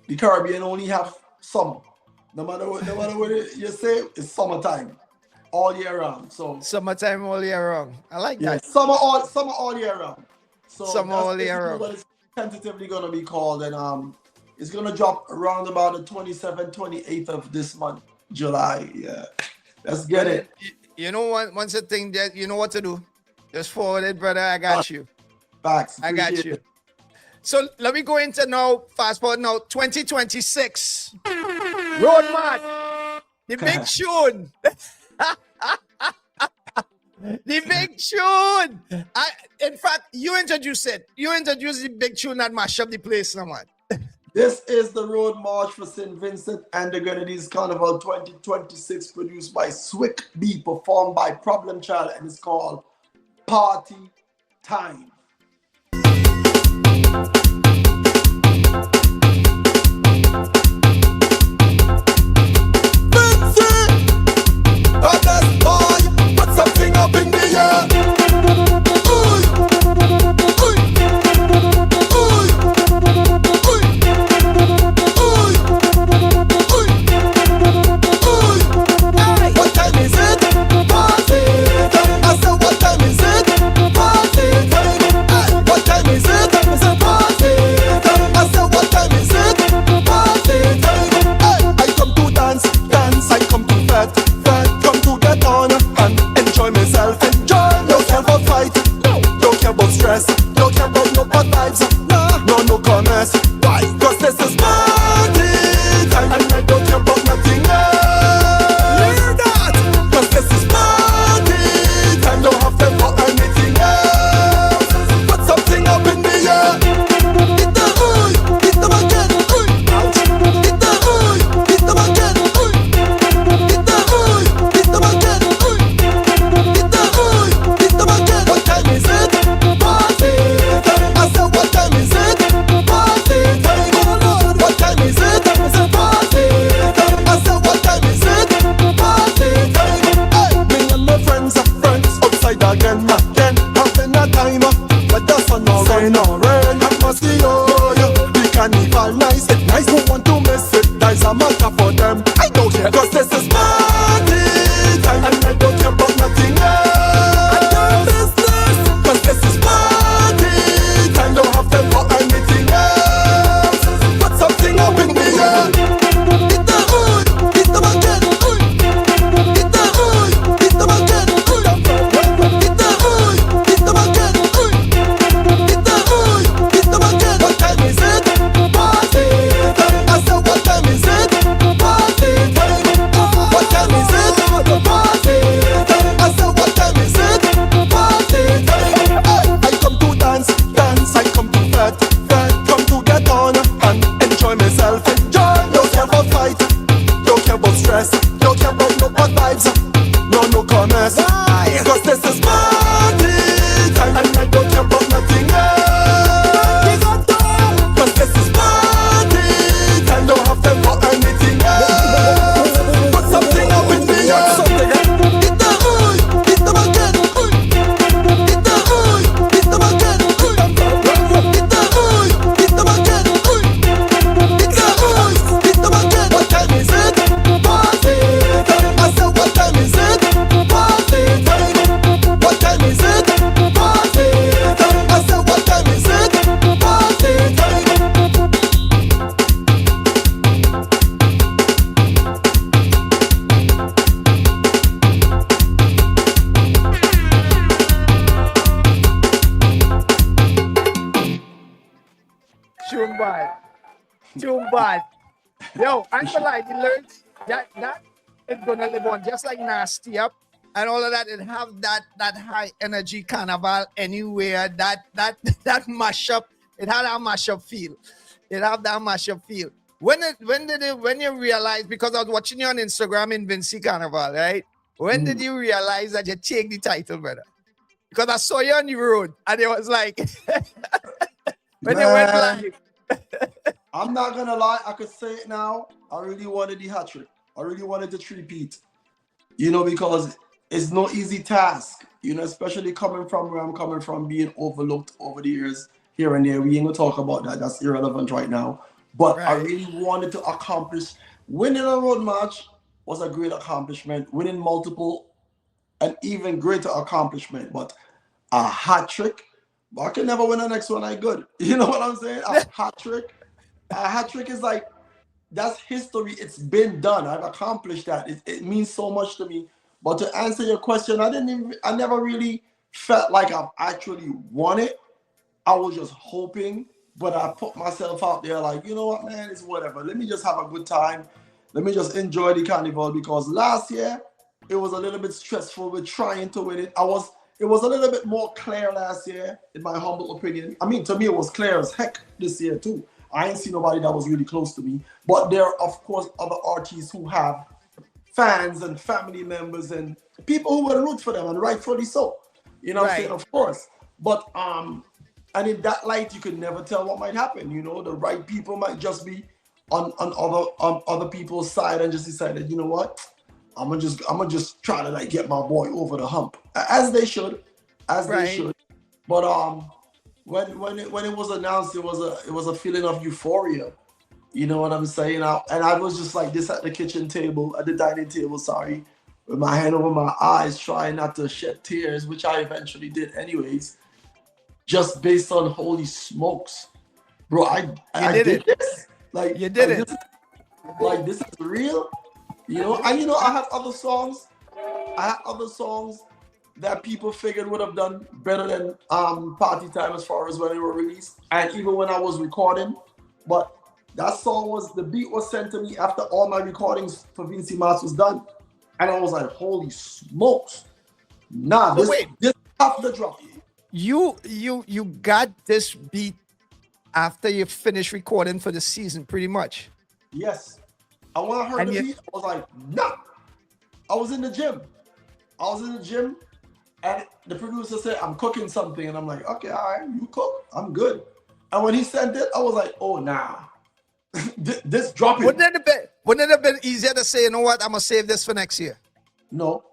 the Caribbean only have summer. No matter what you say, it's summertime, all year round. So summertime all year round. I like that. Summer all year round. So summer all year round. What it's tentatively going to be called, and it's going to drop around about the 27th, 28th of this month, July. Yeah, let's get it. Once a thing that you know what to do. Just forward it, brother. I got you. Facts. I got you. So let me go into now, fast forward now, 2026. Road March. The big tune. The big tune. In fact, you introduced it. You introduced the big tune that mash up the place, man. This is the Road March for St. Vincent and the Grenadines Carnival 2026, produced by Swick B, performed by Problem Child, and it's called Party Time. Hottest boy, put something up in the air. What time is it? Party time. I said, what time is it? Party time. What time is it? It's a party time. I said, what time is it? Party time. I come to dance. I come to fat. Come to get on and enjoy myself. Enjoy yourself a fight. Don't care about stress. Don't care about no bad vibes. No commerce. Why? Cause this is party time. And I don't care about nothing else. Hear that? Cause this is party time. Don't have time for anything else. Put something up in the air. Hit the ooh, hit them again. Ouch. Hit the ooh, hit them again. Hit the ooh, hit them again. Hit the ooh, hit them again. What time is it? Party time. I said, what time is it? Party time. Oh Lord, what time is it? It's a party time. I said, what time is it? Party time. Hey, me and my friends outside again, having a time. But the sun no rain, atmosphere. The carnival nice, it nice, no want to miss it. That's a matter for them. I don't care, cause this is my Tune bad. Tune bad. Yo, I'm gonna lie, the lyrics that is gonna live on just like Nasty Up and all of that. It have that high energy carnival anywhere. That mashup. It had that mashup feel. It have that mashup feel. When you realize, because I was watching you on Instagram in Vinci Carnival, right? When did you realize that you take the title, brother? Because I saw you on the road and it was like when you went live. I'm not gonna lie, I could say it now. I really wanted the hat trick. I really wanted the three-peat. You know, because it's no easy task, you know, especially coming from where I'm coming from, being overlooked over the years here and there. We ain't gonna talk about that. That's irrelevant right now. But I really wanted to accomplish. Winning a road match was a great accomplishment. Winning multiple, an even greater accomplishment. But a hat trick, I can never win the next one like good. You know what I'm saying? A hat trick is like, that's history. It's been done. I've accomplished that. It means so much to me. But to answer your question, I never really felt like I've actually won it. I was just hoping, but I put myself out there like, you know what, man, it's whatever. Let me just have a good time. Let me just enjoy the carnival, because last year it was a little bit stressful with trying to win it. It was a little bit more clear last year, in my humble opinion. I mean, to me, it was clear as heck this year too. I ain't seen nobody that was really close to me. But there are, of course, other artists who have fans and family members and people who will root for them, and rightfully so. You know what I'm saying? Of course. But and in that light, you could never tell what might happen. You know, the right people might just be on other people's side and just decided, you know what, I'm gonna just try to like get my boy over the hump, as they should. But when it was announced, it was a feeling of euphoria. You know what I'm saying? And I was just like this at the dining table, sorry, with my hand over my eyes, trying not to shed tears, which I eventually did anyways, just based on holy smokes. Bro, I did this. Like, you did it. This is real. You know, and you know, I had other songs that people figured would have done better than Party Time as far as when they were released, and even when I was recording. But that song the beat was sent to me after all my recordings for Vinci Mars was done, and I was like, holy smokes! Nah, this have to drop. You got this beat after you finished recording for the season, pretty much. Yes. And when I heard the beat, I was like, nah. I was in the gym, and the producer said, I'm cooking something. And I'm like, okay, all right, you cook. I'm good. And when he sent it, I was like, oh, nah. this dropping. Wouldn't it have been easier to say, you know what, I'm going to save this for next year? No,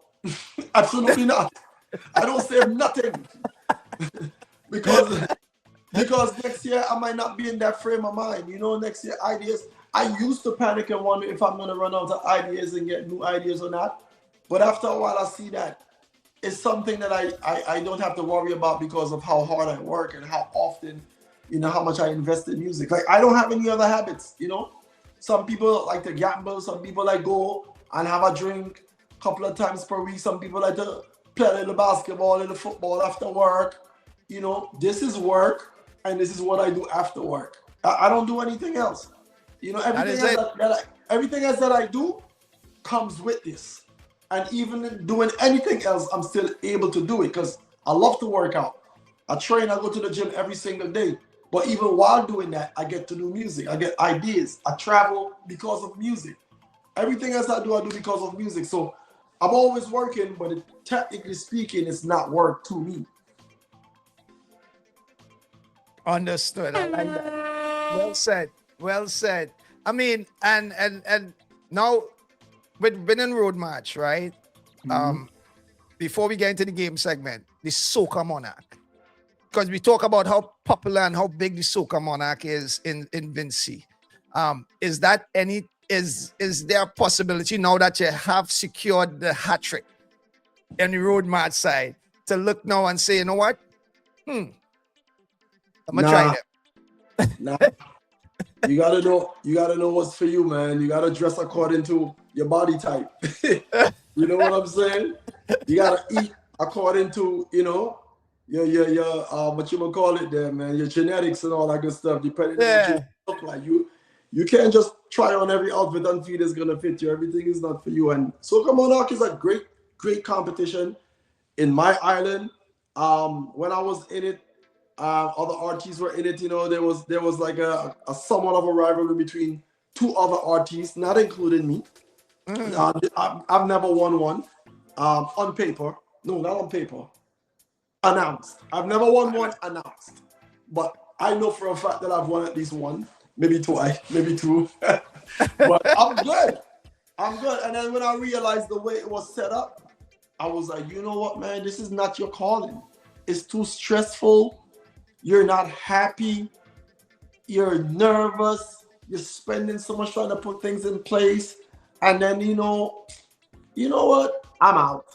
absolutely not. I don't save nothing. because next year I might not be in that frame of mind. You know, next year ideas. I used to panic and wonder if I'm going to run out of ideas and get new ideas or not. But after a while, I see that it's something that I don't have to worry about because of how hard I work and how often, you know, how much I invest in music. Like, I don't have any other habits, you know. Some people like to gamble. Some people like go and have a drink a couple of times per week. Some people like to play a little basketball, a little football after work. You know, this is work, and this is what I do after work. I don't do anything else. You know, everything else that I do comes with this. And even doing anything else, I'm still able to do it because I love to work out. I train, I go to the gym every single day. But even while doing that, I get to do music. I get ideas. I travel because of music. Everything else I do because of music. So I'm always working, but technically speaking, it's not work to me. Understood. I like that. Well said. Well said. I mean, and now with winning road match, right? Before we get into the game segment, the Soca Monarch, because we talk about how popular and how big the Soca Monarch is in Vinci. Is there a possibility now that you have secured the hat trick in the road match side to look now and say, you know what? I'm gonna try that. Nah. You gotta know what's for you, man. You gotta dress according to your body type. You know what I'm saying? You gotta eat according to, you know, what you would call it there, man, your genetics and all that good stuff, depending on what you Yeah. look like. You can't just try on every outfit and feel it's gonna fit you. Everything is not for you. And Soca Monarch is a great competition in my island. When I was in it, other artists were in it. You know, there was like a somewhat of a rivalry between two other artists, not including me. I've never won one on paper. No, not on paper. Announced. I've never won one announced, but I know for a fact that I've won at least one, maybe twice, maybe two. But I'm good. And then when I realized the way it was set up, I was like, you know what, man, this is not your calling. It's too stressful. You're not happy. You're nervous. You're spending so much trying to put things in place. And then, you know what? I'm out.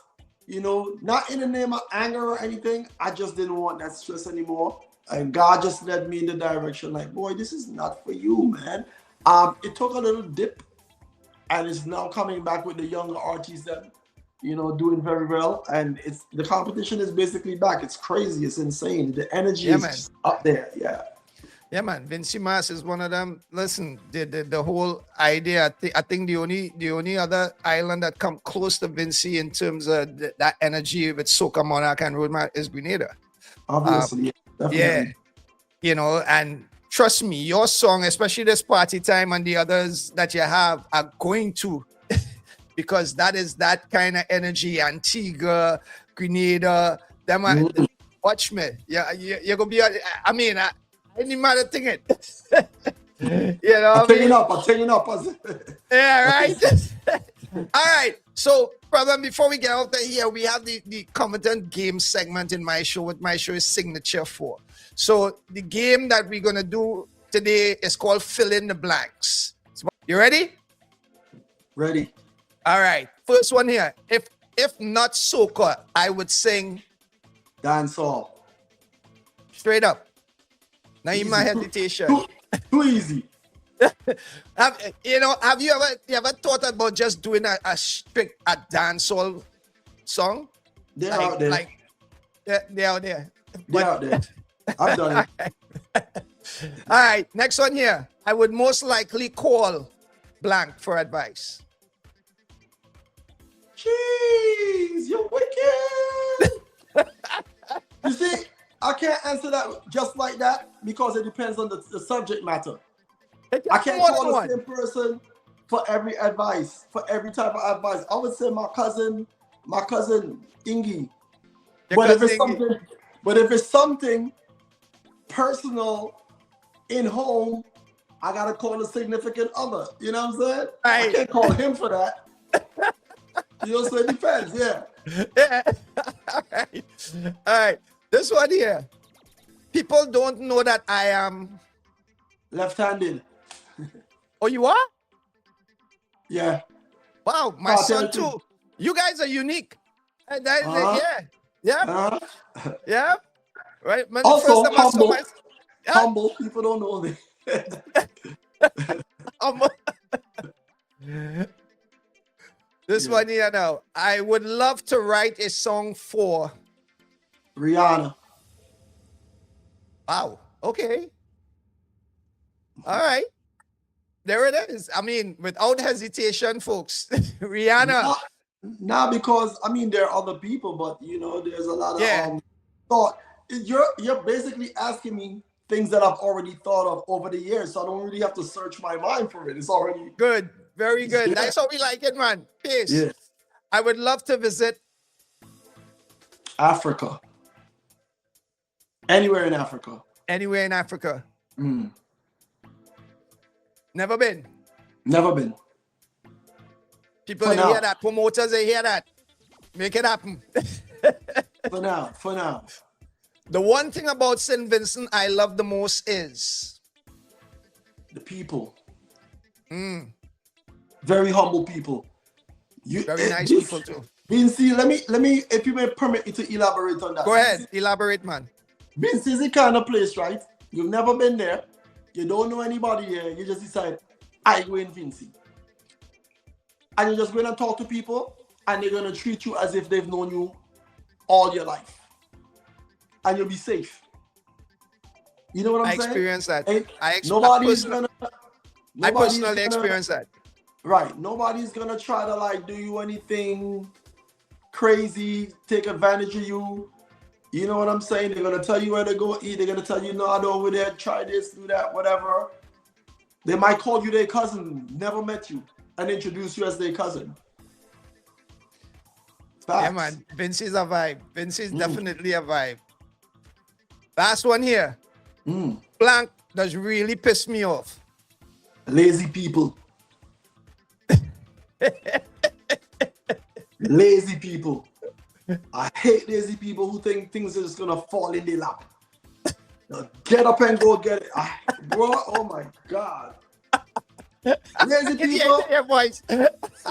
You know, not in the name of anger or anything. I just didn't want that stress anymore. And God just led me in the direction like, boy, this is not for you, man. It took a little dip, and it's now coming back with the younger artists that, you know, doing very well. And the competition is basically back. It's crazy. It's insane. The energy is up there. Yeah. Yeah, man. Vincy Mas is one of them. Listen, the whole idea. I think the only other island that come close to Vincy in terms of that energy with Soca Monarch and Roadmap is Grenada. Obviously, yeah. You know, and trust me, your song, especially this party time and the others that you have, are going to, because that is that kind of energy. Antigua, Grenada, them. Watch me. Yeah, you're gonna be. I mean. I didn't matter thing it. You know, I'm taking up. Yeah, right. All right. So, brother, before we get out of here, we have the competent game segment in my show. What my show is signature for. So, the game that we're gonna do today is called Fill in the Blanks. You ready? Ready. All right. First one here. If not soca, I would sing dancehall. Straight up. Now in my hesitation. Too easy. Have you ever thought about just doing a strict dancehall song? They're out there. Like they're out there. They're out there. I've done it. All right, next one here. I would most likely call blank for advice. Jeez, you're wicked. You see, I can't answer that just like that because it depends on the subject matter. I can't call the same person for every advice, for every type of advice. I would say my cousin Ingy. But if it's something personal in home, I gotta call a significant other. You know what I'm saying? Right. I can't call him for that. You know, so it depends. Yeah. All right. This one here. People don't know that I am left-handed. Oh, you are? Yeah. Wow, my son too. You guys are unique. Yeah. Right. Also, humble. People don't know me. This one here now. I would love to write a song for Rihanna. Wow. Okay. All right. There it is. I mean, without hesitation, folks. Rihanna. Not because, I mean, there are other people, but, you know, there's a lot of thought. You're basically asking me things that I've already thought of over the years, so I don't really have to search my mind for it. It's already... Good. Very good. Yeah. That's how we like it, man. Peace. Yeah. I would love to visit Africa. Anywhere in Africa. Anywhere in Africa. Never been. Never been. People hear that. Promoters, they hear that. Make it happen. For now. The one thing about St. Vincent I love the most is the people. Very humble people. Very nice people too. Vincy, let me, if you may permit me to elaborate on that. Go ahead, elaborate, man. Vincy is the kind of place, right? You've never been there. You don't know anybody here. You just decide, I go in Vincy. And you're just going to talk to people and they're going to treat you as if they've known you all your life. and you'll be safe. You know what I'm I saying? experienced that. I personally experienced that. Right. Nobody's gonna try to like do you anything crazy, take advantage of you. You know what I'm saying? They're gonna tell you where to go eat. They're gonna tell you, no, I don't over there, try this, do that, whatever. They might call you their cousin, never met you, and introduce you as their cousin. Facts. Yeah, man. Vince is a vibe. Vince is definitely a vibe. Last one here. Blank does really piss me off. Lazy people. Lazy people. I hate lazy people who think things are just gonna fall in their lap. Now get up and go get it. Bro, oh my God. Lazy people,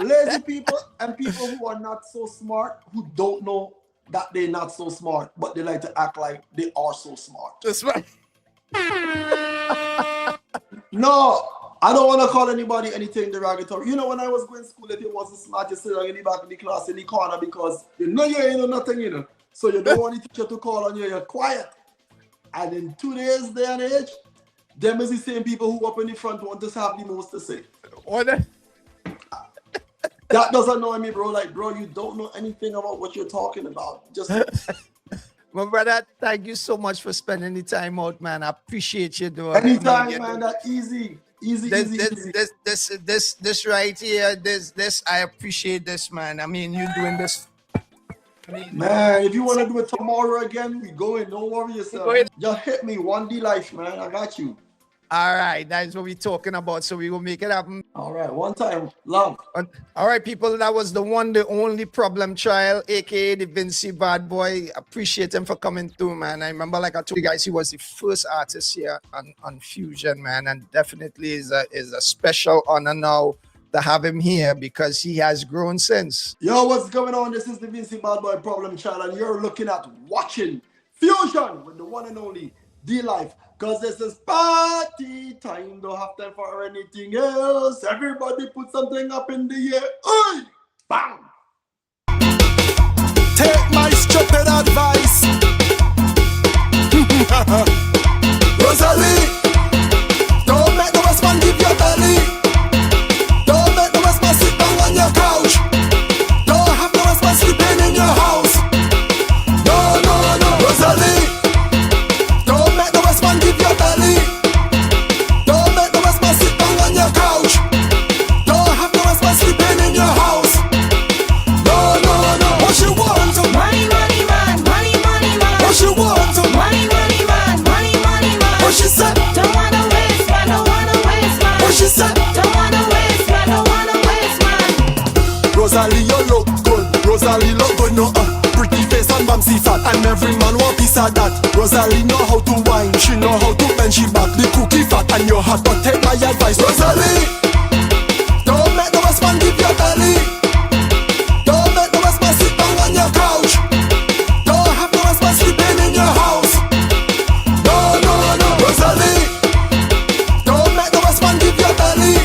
lazy people and people who are not so smart, who don't know that they're not so smart, but they like to act like they are so smart. That's right. No, I don't want to call anybody anything derogatory. You know, when I was going to school, if you wasn't smart, you sit down in the back of the class in the corner because you know you ain't know nothing, you know. So you don't want the teacher to call on you, you're quiet. And in today's day and age, them is the same people who up in the front want to have the most to say. That doesn't annoy me, bro. Like, bro, you don't know anything about what you're talking about. Just my brother, thank you so much for spending the time out, man. I appreciate you doing anytime, man. That easy. This right here, this I appreciate this, man. I mean, you doing this. Man, if you want to do it tomorrow again, we going. Don't worry yourself. Just hit me. One DLIFE, man. I got you. All right, that's what we're talking about. So we will make it happen. All right, one time, love. All right, people, that was the one, the only Problem Child, aka the Vinci Bad Boy. Appreciate him for coming through, man. I remember, like I told you guys, he was the first artist here on Fusion, man, and definitely is a special honor now to have him here because he has grown since. Yo, what's going on? This is the Vinci Bad Boy Problem Child, and you're looking at watching Fusion with the one and only DLIFE. Because this is party time, don't have time for anything else. Everybody put something up in the air. Oi! Bam! Take my stupid advice. Rosalie, don't make the West man give your belly. Don't make the West man sit down on your couch. Don't have the West man sleeping in your house. No, no, no, Rosalie. Give your belly. Don't make the West man sit down on your couch. Don't have the West man sleeping in your house. No, no, no. What you want? Money, money, man. Money, money, man. What you want? Money, money, man. Money, money, man. What she said? Don't wanna waste, man. Don't wanna waste, man. What she said? Don't wanna waste, man. Don't wanna waste, man. Rosalie, you look good. Rosalie look good, no. Pretty face and bamsy fat, and every man want piece of that. Rosalie know how to wine, she know how to bend she back. The cookie fat and your heart, but take my advice. Rosalie, don't make the West man give your belly. Don't make the West man sit down on your couch. Don't have the West man sleeping in your house. No, no, no, Rosalie, don't make the West man give your belly.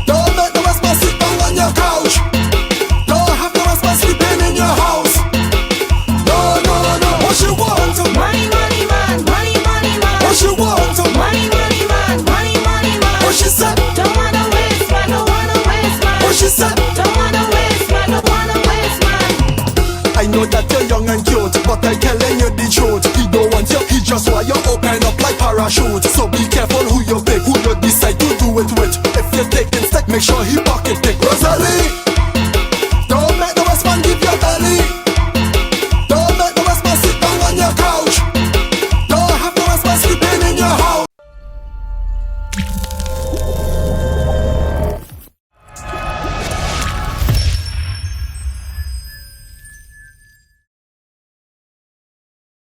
Don't make the West man sit down on your couch. Don't have the West man sleeping in your house. What you want? Money, money, man. Money, money, man. What you want? Money, money, man. Money, money, man. What she said? Don't wanna waste, man. Don't wanna waste, man. What she said? Don't wanna waste, man. Don't wanna waste, man. I know that you're young and cute, but I'm telling you the truth. He don't want you, he just want you open up like parachute. So be careful who you pick, who you decide to do it with. If you're taking stick, make sure he pocket pick.